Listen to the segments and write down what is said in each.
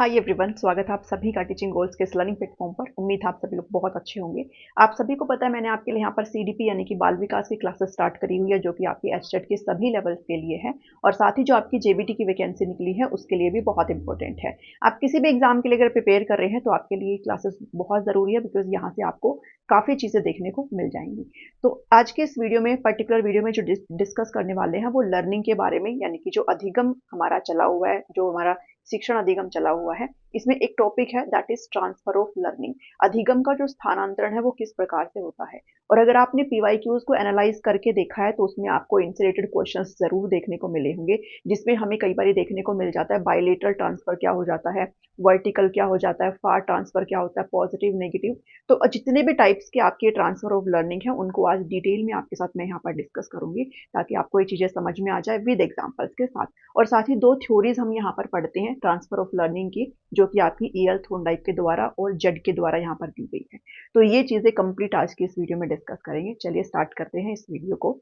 Hi everyone, स्वागत है आप सभी का टीचिंग गोल्स के इस लर्निंग प्लेटफॉर्म पर। उम्मीद है आप सभी लोग बहुत अच्छे होंगे। आप सभी को पता है मैंने आपके लिए यहाँ पर सीडीपी यानी कि बाल विकास की क्लासेस स्टार्ट करी हुई है, जो कि आपकी एचटेट के सभी लेवल्स के लिए है और साथ ही जो आपकी जेबीटी की वैकेंसी निकली है उसके लिए भी बहुत इंपॉर्टेंट है। आप किसी भी एग्जाम के लिए अगर प्रिपेयर कर रहे हैं तो आपके लिए क्लासेस बहुत ज़रूरी है, बिकॉज यहाँ से आपको काफ़ी चीज़ें देखने को मिल जाएंगी। तो आज के इस वीडियो में, पर्टिकुलर वीडियो में जो डिस्कस करने वाले हैं वो लर्निंग के बारे में, यानी कि जो अधिगम हमारा चला हुआ है, जो हमारा शिक्षण अधिगम चला हुआ है, इसमें एक टॉपिक है that is transfer of learning. अधिगम का जो स्थानांतरण है वो किस प्रकार से होता है। और अगर आपने पीवाईक्यूज को एनालाइज करके देखा है तो उसमें आपको इनसे रिलेटेड क्वेश्चंस जरूर देखने को मिले होंगे, जिसमें हमें कई बार देखने को मिल जाता है बायलेटरल ट्रांसफर क्या हो जाता है, वर्टिकल क्या हो जाता है, फार ट्रांसफर क्या होता है, पॉजिटिव नेगेटिव। तो जितने भी टाइप्स के आपके ट्रांसफर ऑफ लर्निंग है उनको आज डिटेल में आपके साथ मैं यहाँ पर डिस्कस करूंगी, ताकि आपको ये चीजें समझ में आ जाए विद एग्जाम्पल्स के साथ। और साथ ही दो थ्योरीज हम यहाँ पर पढ़ते हैं ट्रांसफर ऑफ लर्निंग की, जो कि आपकी ईएल थोर्नडाइक के द्वारा और जेड के द्वारा यहाँ पर दी गई है। तो ये चीजें कंप्लीट आज की इस वीडियो में डिस्कस करेंगे। चलिए स्टार्ट करते हैं इस वीडियो को।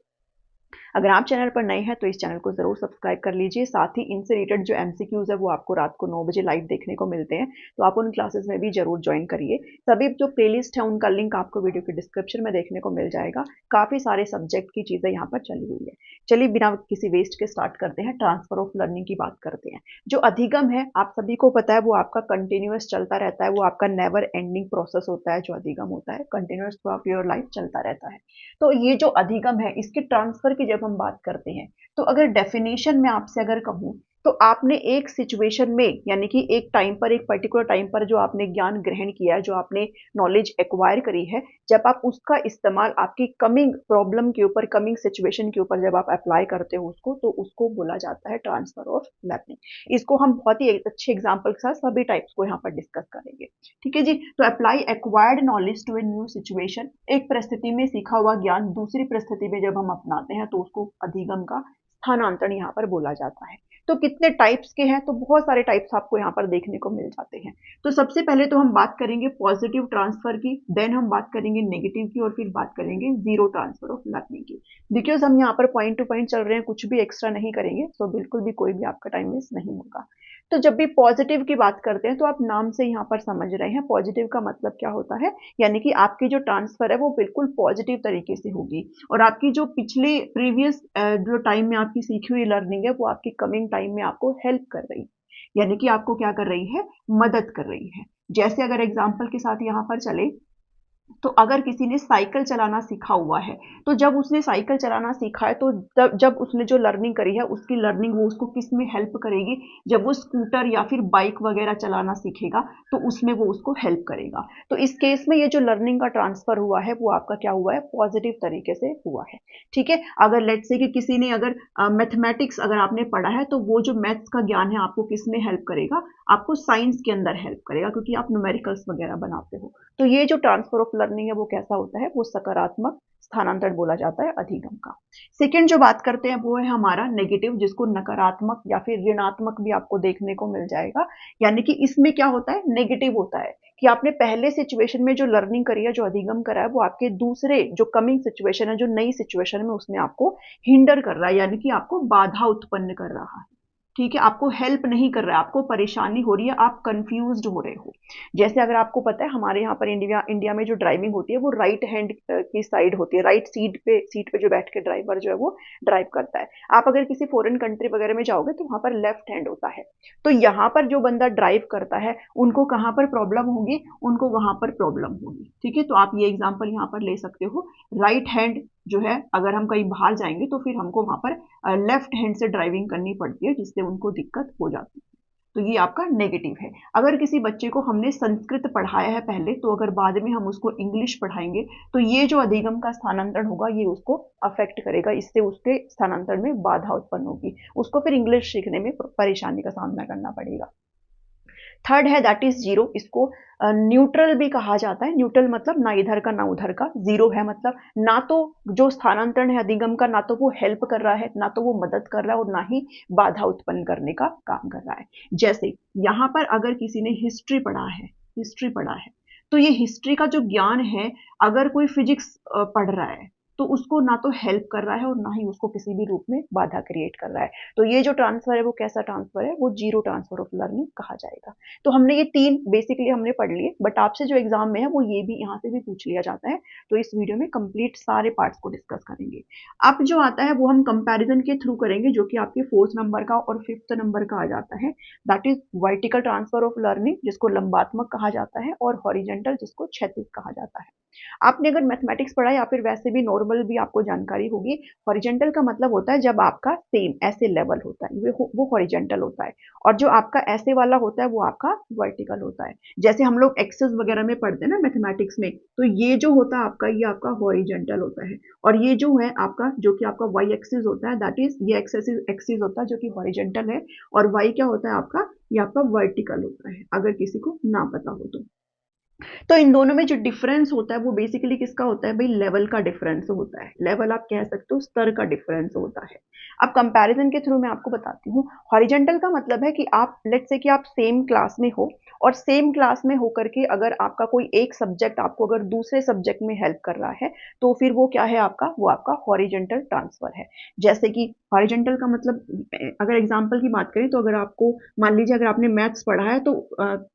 अगर आप चैनल पर नए हैं तो इस चैनल को जरूर सब्सक्राइब कर लीजिए। साथ ही इनसे रिलेटेड जो एमसीक्यूज है वो आपको रात को 9 बजे लाइव देखने को मिलते हैं, तो आप उन क्लासेस में भी जरूर ज्वाइन करिए। सभी जो प्लेलिस्ट है उनका लिंक आपको वीडियो के डिस्क्रिप्शन में देखने को मिल जाएगा। काफी सारे सब्जेक्ट की चीजें यहाँ पर चली हुई है। चलिए बिना किसी वेस्ट के स्टार्ट करते हैं, ट्रांसफर ऑफ लर्निंग की बात करते हैं। जो अधिगम है आप सभी को पता है वो आपका कंटिन्यूअस चलता रहता है, वो आपका नेवर एंडिंग प्रोसेस होता है। जो अधिगम होता है continuous through out your life चलता रहता है। तो ये जो अधिगम है इसके ट्रांसफर की जब हम बात करते हैं, तो अगर डेफिनेशन में आपसे अगर कहूं तो आपने एक सिचुएशन में, यानी कि एक टाइम पर, एक पर्टिकुलर टाइम पर जो आपने ज्ञान ग्रहण किया है, जो आपने नॉलेज एक्वायर करी है, जब आप उसका इस्तेमाल आपकी कमिंग प्रॉब्लम के ऊपर, कमिंग सिचुएशन के ऊपर जब आप अप्लाई करते हो उसको, तो उसको बोला जाता है ट्रांसफर ऑफ लर्निंग। इसको हम बहुत ही अच्छे एग्जाम्पल के साथ सभी टाइप्स को यहाँ पर डिस्कस करेंगे। ठीक है जी। तो apply acquired knowledge to a new situation, एक परिस्थिति में सीखा हुआ ज्ञान दूसरी परिस्थिति में जब हम अपनाते हैं तो उसको अधिगम का स्थानांतरण यहाँ पर बोला जाता है। तो कितने टाइप्स के हैं, तो बहुत सारे टाइप्स आपको यहाँ पर देखने को मिल जाते हैं। तो सबसे पहले तो हम बात करेंगे पॉजिटिव ट्रांसफर की, देन हम बात करेंगे नेगेटिव की, और फिर बात करेंगे जीरो ट्रांसफर ऑफ लर्निंग की। बिकॉज हम यहाँ पर पॉइंट टू पॉइंट चल रहे हैं, कुछ भी एक्स्ट्रा नहीं करेंगे, तो बिल्कुल भी कोई भी आपका टाइम वेस्ट नहीं होगा। तो जब भी पॉजिटिव की बात करते हैं तो आप नाम से यहाँ पर समझ रहे हैं पॉजिटिव का मतलब क्या होता है, यानी कि आपकी जो ट्रांसफर है वो बिल्कुल पॉजिटिव तरीके से होगी, और आपकी जो पिछले प्रीवियस जो टाइम में आपकी सीखी हुई लर्निंग है वो आपकी कमिंग टाइम में आपको हेल्प कर रही है, यानी कि आपको क्या कर रही है, मदद कर रही है। जैसे अगर एग्जाम्पल के साथ यहाँ पर चले, तो अगर किसी ने साइकिल चलाना सीखा हुआ है, तो जब उसने साइकिल चलाना सीखा है तो जब उसने जो लर्निंग करी है उसकी लर्निंग वो उसको किस में हेल्प करेगी, जब वो स्कूटर या फिर बाइक वगैरह चलाना सीखेगा तो उसमें वो उसको हेल्प करेगा। तो इस केस में ये जो लर्निंग का ट्रांसफर हुआ है वो आपका क्या हुआ है, पॉजिटिव तरीके से हुआ है। ठीक है। अगर लेट्स से कि किसी ने अगर मैथमेटिक्स अगर आपने पढ़ा है, तो वो जो मैथ्स का ज्ञान है आपको किस में हेल्प करेगा, आपको साइंस के अंदर हेल्प करेगा, क्योंकि आप न्यूमेरिकल्स वगैरह बनाते हो। तो ये जो ट्रांसफर ऑफ लर्निंग है वो कैसा होता है, वो सकारात्मक स्थानांतरण बोला जाता है अधिगम का। सेकेंड जो बात करते हैं वो है हमारा नेगेटिव, जिसको नकारात्मक या फिर ऋणात्मक भी आपको देखने को मिल जाएगा। यानी कि इसमें क्या होता है, नेगेटिव होता है कि आपने पहले सिचुएशन में जो लर्निंग करी है, जो अधिगम करा है, वो आपके दूसरे जो कमिंग सिचुएशन है, जो नई सिचुएशन में, उसमें आपको हिंडर कर रहा है, यानी कि आपको बाधा उत्पन्न कर रहा है। ठीक है। आपको हेल्प नहीं कर रहा है, आपको परेशानी हो रही है, आप कंफ्यूज्ड हो रहे हो। जैसे अगर आपको पता है हमारे यहाँ पर इंडिया में जो ड्राइविंग होती है वो राइट हैंड की साइड होती है, राइट सीट पे जो बैठ के ड्राइवर जो है वो ड्राइव करता है। आप अगर किसी फॉरेन कंट्री वगैरह में जाओगे तो वहां पर लेफ्ट हैंड होता है। तो यहाँ पर जो बंदा ड्राइव करता है उनको कहाँ पर प्रॉब्लम होगी, उनको वहां पर प्रॉब्लम होगी। ठीक है। तो आप ये एग्जाम्पल यहाँ पर ले सकते हो, राइट हैंड जो है, अगर हम कहीं बाहर जाएंगे तो फिर हमको वहां पर लेफ्ट हैंड से ड्राइविंग करनी पड़ती है, जिससे उनको दिक्कत हो जाती है। तो ये आपका नेगेटिव है। अगर किसी बच्चे को हमने संस्कृत पढ़ाया है पहले, तो अगर बाद में हम उसको इंग्लिश पढ़ाएंगे तो ये जो अधिगम का स्थानांतरण होगा ये उसको अफेक्ट करेगा, इससे उसके स्थानांतरण में बाधा उत्पन्न होगी, उसको फिर इंग्लिश सीखने में परेशानी का सामना करना पड़ेगा। थर्ड है दैट इज जीरो, इसको न्यूट्रल भी कहा जाता है। न्यूट्रल मतलब ना इधर का ना उधर का, जीरो है मतलब ना तो जो स्थानांतरण है अधिगम का, ना तो वो हेल्प कर रहा है, ना तो वो मदद कर रहा है, और ना ही बाधा उत्पन्न करने का काम कर रहा है। जैसे यहाँ पर अगर किसी ने हिस्ट्री पढ़ा है, हिस्ट्री पढ़ा है, तो ये हिस्ट्री का जो ज्ञान है, अगर कोई फिजिक्स पढ़ रहा है तो उसको ना तो हेल्प कर रहा है और ना ही उसको किसी भी रूप में बाधा क्रिएट कर रहा है। तो ये जो ट्रांसफर है वो कैसा ट्रांसफर है, वो जीरो ट्रांसफर ऑफ लर्निंग कहा जाएगा। तो हमने ये 3 बेसिकली हमने पढ़ लिए, बट आपसे जो एग्जाम में है वो ये भी यहाँ से भी पूछ लिया जाता है। तो इस वीडियो में कंप्लीट सारे पार्ट्स को डिस्कस करेंगे। अब जो आता है वो हम कंपैरिजन के थ्रू करेंगे, जो कि आपके 4th नंबर का और 5th नंबर का आ जाता है। That is vertical transfer of learning, जिसको लंबात्मक कहा जाता है, और हॉरिजेंटल, जिसको क्षैतिज कहा जाता है। आपने अगर मैथमेटिक्स पढ़ा या फिर वैसे भी नॉर्मल भी आपको जानकारी होगी, हॉरिजेंटल का मतलब होता है जब आपका सेम ऐसे लेवल होता है, वो हॉरिजेंटल होता है। और जो आपका ऐसे वाला होता है वो आपका वर्टिकल होता है। जैसे हम लोग एक्सेस वगैरह में पढ़ते हैं ना मैथमेटिक्स में, तो ये जो होता है आपका, ये आपका हॉरिजेंटल होता है। और ये जो है आपका, जो कि आपका वाई एक्सिस होता है, दैट इज ये एक्सिस होता है जो कि हॉरिजेंटल है। और वाई क्या होता है आपका, ये आपका वर्टिकल होता है, अगर किसी को ना पता हो तो इन दोनों में जो डिफरेंस होता है वो बेसिकली किसका होता है भाई, लेवल का डिफरेंस होता है। लेवल आप कह सकते हो स्तर का डिफरेंस होता है। अब कंपैरिजन के थ्रू मैं आपको बताती हूँ। हॉरिजेंटल का मतलब है कि आप लेट्स से कि आप सेम क्लास में हो, और सेम क्लास में होकर के अगर आपका कोई एक सब्जेक्ट आपको अगर दूसरे सब्जेक्ट में हेल्प कर रहा है, तो फिर वो क्या है आपका, वो आपका हॉरिजेंटल ट्रांसफर है। जैसे कि हॉरिजेंटल का मतलब, अगर एग्जाम्पल की बात करें तो अगर आपको मान लीजिए अगर आपने मैथ्स पढ़ा है, तो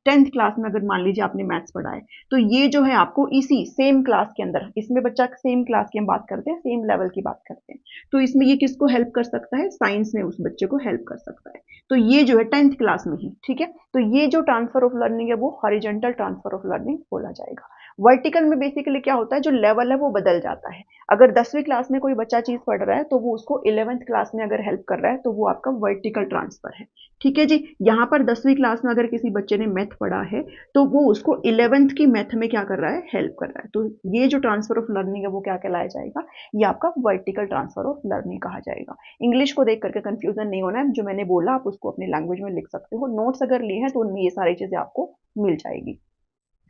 10th क्लास में अगर मान लीजिए आपने मैथ्स पढ़ा है, तो ये जो है आपको इसी सेम क्लास के अंदर, इसमें बच्चा सेम क्लास की हम बात करते हैं, सेम लेवल की बात करते हैं, तो इसमें ये किसको हेल्प कर सकता है, साइंस में उस बच्चे को हेल्प कर सकता है। तो ये जो है 10th क्लास में ही, ठीक है। तो ये जो ट्रांसफर ऑफ लर्निंग है वो हॉरिजेंटल ट्रांसफर ऑफ लर्निंग बोला जाएगा। वर्टिकल में बेसिकली क्या होता है, जो लेवल है वो बदल जाता है। अगर 10वीं क्लास में कोई बच्चा चीज पढ़ रहा है, तो वो उसको 11th क्लास में अगर हेल्प कर रहा है, तो वो आपका वर्टिकल ट्रांसफर है। ठीक है जी। यहाँ पर 10वीं क्लास में अगर किसी बच्चे ने मैथ पढ़ा है, तो वो उसको 11th की मैथ में क्या कर रहा है, हेल्प कर रहा है। तो ये जो ट्रांसफर ऑफ लर्निंग है वो क्या कहलाया जाएगा, ये आपका वर्टिकल ट्रांसफर ऑफ लर्निंग कहा जाएगा। इंग्लिश को देख करके कंफ्यूजन नहीं होना है, जो मैंने बोला आप उसको अपनी लैंग्वेज में लिख सकते हो। नोट्स अगर लिए हैं तो उनमें ये सारी चीजें आपको मिल जाएगी।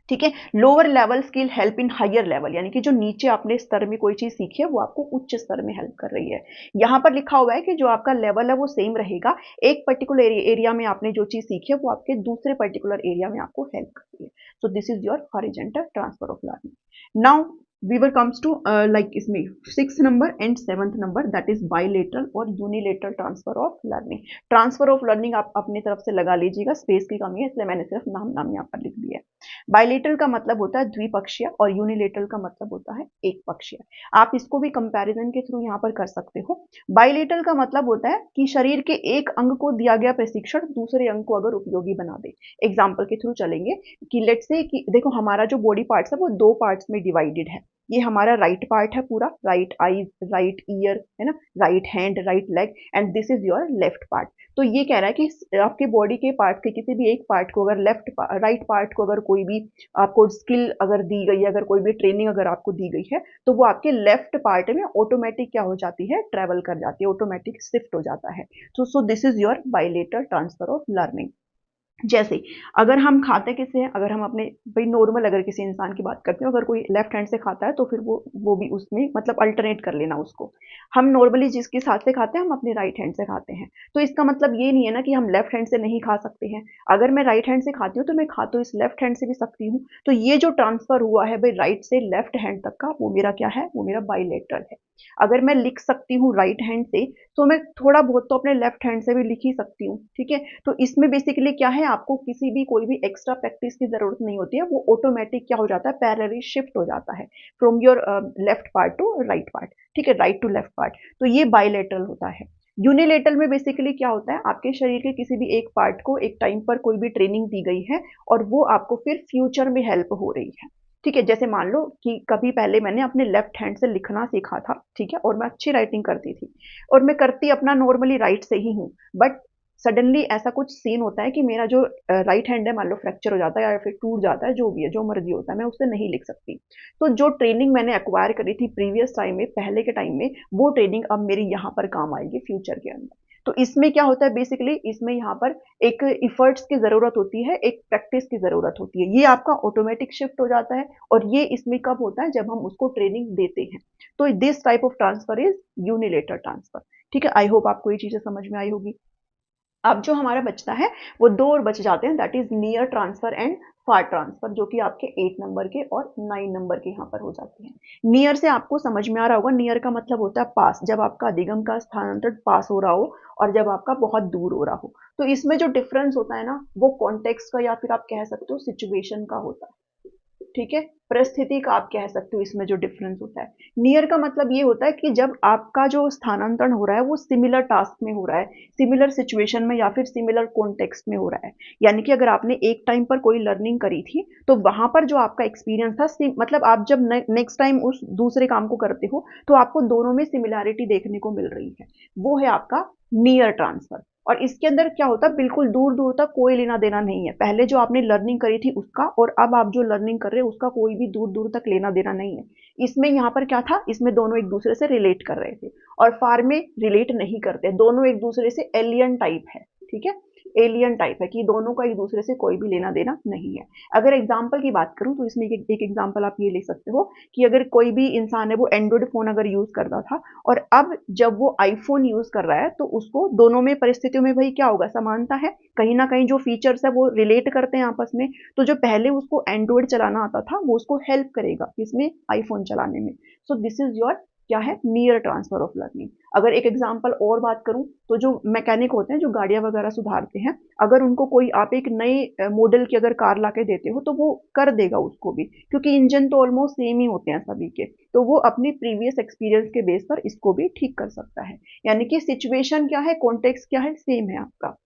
ठीक है। Lower level skill help in higher level, यानी कि जो नीचे आपने स्तर में कोई चीज सीखी है वो आपको उच्च स्तर में हेल्प कर रही है। यहां पर लिखा हुआ है कि जो आपका लेवल है वो सेम रहेगा, एक पर्टिकुलर एरिया में आपने जो चीज सीखी है वो आपके दूसरे पर्टिकुलर एरिया में आपको हेल्प कर रही है। So this is your horizontal transfer of learning. Now whenever comes to like इसमें 6th number and 7th number, that is bilateral और unilateral transfer of learning. Transfer of learning आप अपनी तरफ से लगा लीजिएगा, स्पेस की कमी है इसलिए मैंने सिर्फ नाम नाम यहाँ पर लिख दिया है। बाइलेटरल का मतलब होता है द्विपक्षीय, और यूनिलेटरल का मतलब होता है एक पक्षीय। आप इसको भी कंपैरिजन के थ्रू यहाँ पर कर सकते हो। बाइलेटरल का मतलब होता है कि शरीर के एक अंग को दिया गया प्रशिक्षण दूसरे अंग को अगर उपयोगी बना दे। एग्जाम्पल के थ्रू चलेंगे कि लेट्स से कि देखो हमारा जो बॉडी पार्ट्स है वो 2 पार्ट्स में डिवाइडेड है। ये हमारा राइट पार्ट है पूरा, राइट आईज, राइट ईयर, है ना, right hand, right leg, and this is your left part. तो ये कह रहा है कि आपके बॉडी के पार्ट के किसी भी एक पार्ट को अगर राइट पार्ट को अगर कोई भी आपको स्किल अगर दी गई है, अगर कोई भी ट्रेनिंग अगर आपको दी गई है, तो वो आपके लेफ्ट पार्ट में ऑटोमेटिक क्या हो जाती है, ट्रेवल कर जाती है, ऑटोमेटिक शिफ्ट हो जाता है। So this is your bilateral transfer of learning. जैसे अगर हम खाते किसे हैं, अगर हम अपने भाई नॉर्मल अगर किसी इंसान की बात करते हो, अगर कोई लेफ्ट हैंड से खाता है तो फिर वो भी उसमें मतलब अल्टरनेट कर लेना उसको। हम नॉर्मली जिसके साथ से खाते हैं हम अपने राइट हैंड से खाते हैं, तो इसका मतलब ये नहीं है ना कि हम लेफ्ट हैंड से नहीं खा सकते हैं। अगर मैं राइट हैंड से खाती हूँ तो मैं खा तो इस लेफ्ट हैंड से भी सकती हूँ। तो ये जो ट्रांसफर हुआ है भाई राइट से लेफ्ट हैंड तक का, वो मेरा क्या है, वो मेरा बाइलेटरल है। अगर मैं लिख सकती हूँ राइट हैंड से, तो मैं थोड़ा बहुत तो अपने लेफ्ट हैंड से भी लिख ही सकती हूँ। ठीक है। तो इसमें बेसिकली क्या है, आपको किसी भी कोई भी एक्स्ट्रा प्रैक्टिस की जरूरत नहीं होती है, वो ऑटोमेटिक क्या हो जाता है, पैरेलली शिफ्ट हो जाता है from your left part two right part. ठीक है, राइट टू लेफ्ट पार्ट। तो ये बाइलेटरल होता है। यूनिलेटरल में बेसिकली क्या होता है, आपके शरीर के किसी भी एक पार्ट को एक टाइम पर कोई भी ट्रेनिंग दी गई है, और वो आपको फिर फ्यूचर में हेल्प हो रही है। ठीक है। जैसे मान लो कि कभी पहले मैंने अपने लेफ्ट हैंड से लिखना सीखा था, ठीक है, और मैं अच्छी राइटिंग करती थी, और मैं करती अपना नॉर्मली राइट से ही हूँ, बट सडनली ऐसा कुछ सीन होता है कि मेरा जो राइट हैंड है मान लो फ्रैक्चर हो जाता है या फिर टूट जाता है, जो भी है, जो मर्जी होता है, मैं उससे नहीं लिख सकती। तो जो ट्रेनिंग मैंने एक्वायर करी थी प्रीवियस टाइम में, पहले के टाइम में, वो ट्रेनिंग अब मेरी यहाँ पर काम आएगी फ्यूचर के अंदर। तो इसमें क्या होता है बेसिकली, इसमें यहाँ पर एक इफर्ट्स की जरूरत होती है, एक प्रैक्टिस की जरूरत होती है। ये आपका ऑटोमेटिक शिफ्ट हो जाता है, और ये इसमें कब होता है, जब हम उसको ट्रेनिंग देते हैं। तो this type of transfer is unilateral transfer. ठीक है। आई होप आपको ये चीजें समझ में आई होगी। अब जो हमारा बचता है वो दो और बच जाते हैं, that is near transfer and far transfer, जो कि आपके 8 नंबर के और 9 नंबर के यहाँ पर हो जाते हैं। नियर से आपको समझ में आ रहा होगा, नियर का मतलब होता है पास, जब आपका अधिगम का स्थानांतरण पास हो रहा हो और जब आपका बहुत दूर हो रहा हो। तो इसमें जो डिफरेंस होता है ना, वो कॉन्टेक्स्ट का या फिर आप कह सकते हो सिचुएशन का होता है। ठीक है, परिस्थिति का आप कह सकते हो इसमें जो डिफरेंस होता है। नियर का मतलब ये होता है कि जब आपका जो स्थानांतरण हो रहा है वो सिमिलर टास्क में हो रहा है, सिमिलर सिचुएशन में या फिर सिमिलर कॉन्टेक्स्ट में हो रहा है। यानी कि अगर आपने एक टाइम पर कोई लर्निंग करी थी तो वहां पर जो आपका एक्सपीरियंस था, मतलब आप जब नेक्स्ट टाइम उस दूसरे काम को करते हो तो आपको दोनों में सिमिलैरिटी देखने को मिल रही है, वो है आपका नियर ट्रांसफर। और इसके अंदर क्या होता है, बिल्कुल दूर दूर तक कोई लेना देना नहीं है, पहले जो आपने लर्निंग करी थी उसका और अब आप जो लर्निंग कर रहे हो उसका कोई भी दूर दूर तक लेना देना नहीं है। इसमें यहाँ पर क्या था, इसमें दोनों एक दूसरे से रिलेट कर रहे थे, और फार में रिलेट नहीं करते, दोनों एक दूसरे से एलियन टाइप है। ठीक है, एलियन टाइप है कि दोनों का एक दूसरे से कोई भी लेना देना नहीं है। अगर एग्जाम्पल की बात करूं तो इसमें एक एग्जाम्पल आप ये ले सकते हो कि अगर कोई भी इंसान है वो एंड्रॉइड फोन अगर यूज करता था और अब जब वो आईफोन यूज कर रहा है तो उसको दोनों में परिस्थितियों में भाई क्या होगा, समानता है, कहीं ना कहीं जो फीचर्स है वो रिलेट करते हैं आपस में। तो जो पहले उसको एंड्रॉइड चलाना आता था वो उसको हेल्प करेगा इसमें, आईफोन चलाने में। सो दिस इज योर क्या है, नियर ट्रांसफर ऑफ लर्निंग। अगर एक एग्जांपल और बात करूं तो जो मैकेनिक होते हैं जो गाड़ियां वगैरह सुधारते हैं, अगर उनको कोई आप एक नए मॉडल की अगर कार लाके देते हो तो वो कर देगा उसको भी, क्योंकि इंजन तो ऑलमोस्ट सेम ही होते हैं सभी के, तो वो अपनी प्रीवियस एक्सपीरियंस के बेस पर इसको भी ठीक कर सकता है। यानी कि सिचुएशन क्या है, कॉन्टेक्स्ट क्या है, सेम है आपका।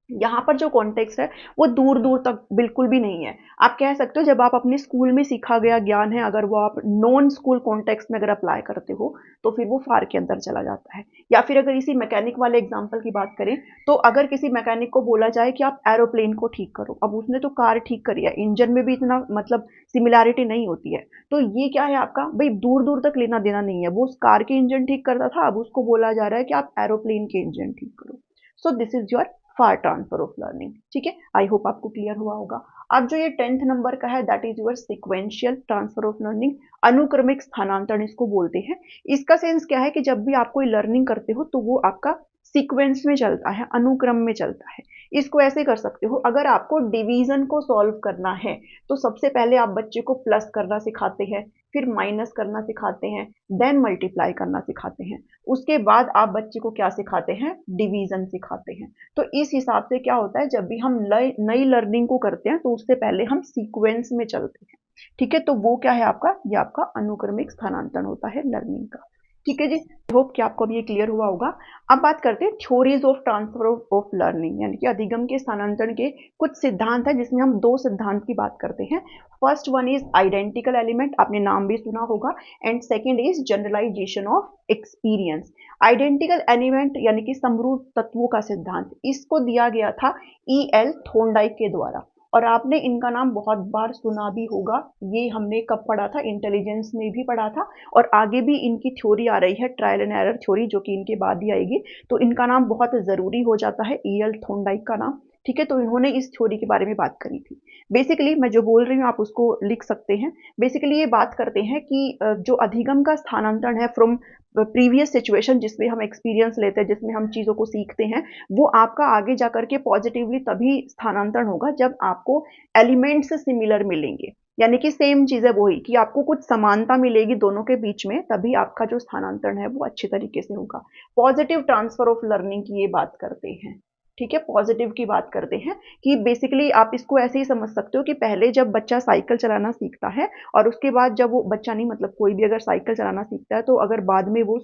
यहाँ पर जो कॉन्टेक्स्ट है वो दूर दूर तक बिल्कुल भी नहीं है। आप कह सकते हो जब आप अपने स्कूल में सीखा गया ज्ञान है, अगर वो आप नॉन स्कूल कॉन्टेक्स्ट में अगर अप्लाई करते हो तो फिर वो फार के अंदर चला जाता है। या फिर अगर इसी मैकेनिक वाले एग्जांपल की बात करें तो अगर किसी मैकेनिक को बोला जाए कि आप एरोप्लेन को ठीक करो, अब उसने तो कार ठीक करी है, इंजन में भी इतना मतलब सिमिलैरिटी नहीं होती है, तो ये क्या है आपका भाई दूर दूर तक लेना देना नहीं है। वो उस कार के इंजन ठीक करता था, अब उसको बोला जा रहा है कि आप एरोप्लेन के इंजन ठीक करो। सो this is your far transfer of learning. ठीक है, आई होप आपको क्लियर हुआ होगा। अब जो ये 10th नंबर का है that is your sequential transfer of learning, अनुक्रमिक स्थानांतरण इसको बोलते हैं। इसका सेंस क्या है कि जब भी आप कोई लर्निंग करते हो तो वो आपका सीक्वेंस में चलता है, अनुक्रम में चलता है। इसको ऐसे कर सकते हो, अगर आपको डिवीजन को सॉल्व करना है तो सबसे पहले आप बच्चे को प्लस करना सिखाते हैं, फिर माइनस करना सिखाते हैं, देन मल्टीप्लाई करना सिखाते हैं, उसके बाद आप बच्चे को क्या सिखाते हैं, डिवीजन सिखाते हैं। तो इस हिसाब से क्या होता है, जब भी हम नई लर्निंग को करते हैं तो उससे पहले हम सीक्वेंस में चलते हैं। ठीक है, तो वो क्या है आपका, ये आपका अनुक्रमिक स्थानांतरण होता है लर्निंग का। ठीक है जी, होप कि आपको अभी ये क्लियर हुआ होगा। अब बात करते हैं theories of transfer of learning, यानी कि अधिगम के स्थानांतरण के कुछ सिद्धांत है, जिसमें हम दो सिद्धांत की बात करते हैं। First one is identical element, आपने नाम भी सुना होगा, and second is generalisation of experience. Identical element यानी कि समरूप तत्वों का सिद्धांत, इसको दिया गया था E.L. थॉर्नडाइक के द्वारा, और आपने इनका नाम बहुत बार सुना भी होगा। ये हमने कब पढ़ा था, इंटेलिजेंस में भी पढ़ा था, और आगे भी इनकी थ्योरी आ रही है, ट्रायल एंड एरर थ्योरी, जो कि इनके बाद ही आएगी, तो इनका नाम बहुत ज़रूरी हो जाता है, E.L. थॉर्नडाइक का नाम। ठीक है, तो इन्होंने इस थ्योरी के बारे में बात करी थी। बेसिकली मैं जो बोल रही हूँ आप उसको लिख सकते हैं। बेसिकली ये बात करते हैं कि जो अधिगम का स्थानांतरण है फ्रॉम प्रीवियस सिचुएशन, जिसमें हम एक्सपीरियंस लेते हैं, जिसमें हम चीज़ों को सीखते हैं, वो आपका आगे जा करके पॉजिटिवली तभी स्थानांतरण होगा जब आपको एलिमेंट्स सिमिलर मिलेंगे, यानी कि सेम चीज़ है वही, कि आपको कुछ समानता मिलेगी दोनों के बीच में, तभी आपका जो स्थानांतरण है वो अच्छे तरीके से होगा। पॉजिटिव ट्रांसफर ऑफ लर्निंग की ये बात करते हैं। ठीक है, पॉजिटिव की बात करते हैं कि बेसिकली आप इसको ऐसे ही समझ सकते हो कि पहले जब बच्चा साइकिल चलाना सीखता है और उसके बाद जब वो बच्चा नहीं, मतलब कोई भी अगर साइकिल चलाना सीखता है तो अगर बाद में वो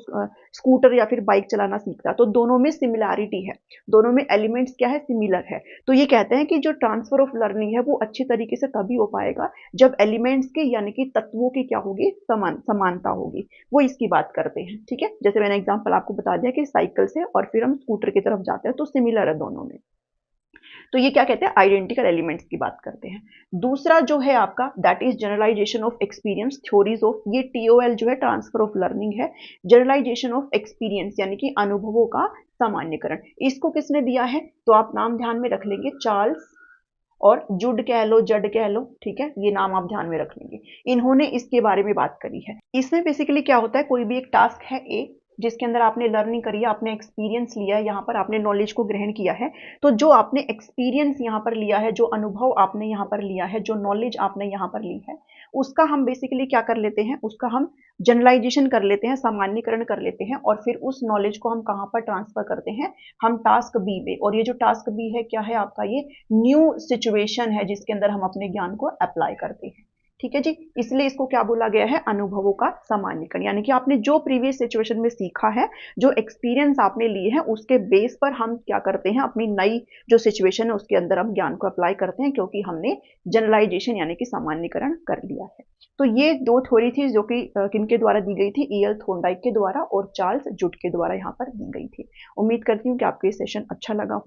स्कूटर या फिर बाइक चलाना सीखता है तो दोनों में सिमिलैरिटी है, दोनों में एलिमेंट्स क्या है, सिमिलर है। तो ये कहते हैं कि जो ट्रांसफर ऑफ लर्निंग है वो अच्छी तरीके से तभी हो पाएगा जब एलिमेंट्स के यानी कि तत्वों की क्या होगी, समानता होगी, वो इसकी बात करते हैं। ठीक है, जैसे मैंने एग्जांपल आपको बता दिया कि साइकिल से और फिर हम स्कूटर की तरफ जाते हैं तो सिमिलर है दोनों में। तो ये क्या कहते हैं, आइडेंटिकल एलिमेंट्स की बात करते हैं। दूसरा जो है आपका that is generalisation of experience, theories of, ये TOL जो है ट्रांसफर ऑफ लर्निंग है, जनरलाइजेशन ऑफ एक्सपीरियंस यानी कि अनुभवों का सामान्यकरण। इसको किसने दिया है, तो आप नाम ध्यान में रख लेंगे, चार्ल्स और जुड कह लो, जड कह लो, ठीक है, ये नाम आप ध्यान में रख लेंगे। इन्होंने इसके बारे में बात करी है। इसमें बेसिकली क्या होता है, कोई भी एक टास्क है A, जिसके अंदर आपने लर्निंग करी है, आपने एक्सपीरियंस लिया है, यहाँ पर आपने नॉलेज को ग्रहण किया है। तो जो आपने एक्सपीरियंस यहाँ पर लिया है, जो अनुभव आपने यहाँ पर लिया है, जो नॉलेज आपने यहाँ पर ली है, उसका हम बेसिकली क्या कर लेते हैं, उसका हम जनरलाइजेशन कर लेते हैं, सामान्यकरण कर लेते हैं, और फिर उस नॉलेज को हम कहाँ पर ट्रांसफर करते हैं, हम टास्क बी में। और ये जो टास्क बी है क्या है आपका, ये न्यू सिचुएशन है जिसके अंदर हम अपने ज्ञान को अप्लाई करते हैं। ठीक है जी, इसलिए इसको क्या बोला गया है, अनुभवों का सामान्यकरण। यानी कि आपने जो प्रीवियस सिचुएशन में सीखा है, जो एक्सपीरियंस आपने लिए हैं, उसके बेस पर हम क्या करते हैं, अपनी नई जो सिचुएशन है उसके अंदर हम ज्ञान को अप्लाई करते हैं, क्योंकि हमने जनरलाइजेशन यानी कि सामान्यकरण कर लिया है। तो ये दो थ्योरी थी जो कि किनके द्वारा दी गई थी, ईएल थोर्नडाइक के द्वारा और चार्ल्स जुड के द्वारा यहाँ पर दी गई थी। उम्मीद करती हूँ कि आपको ये सेशन अच्छा लगा हो।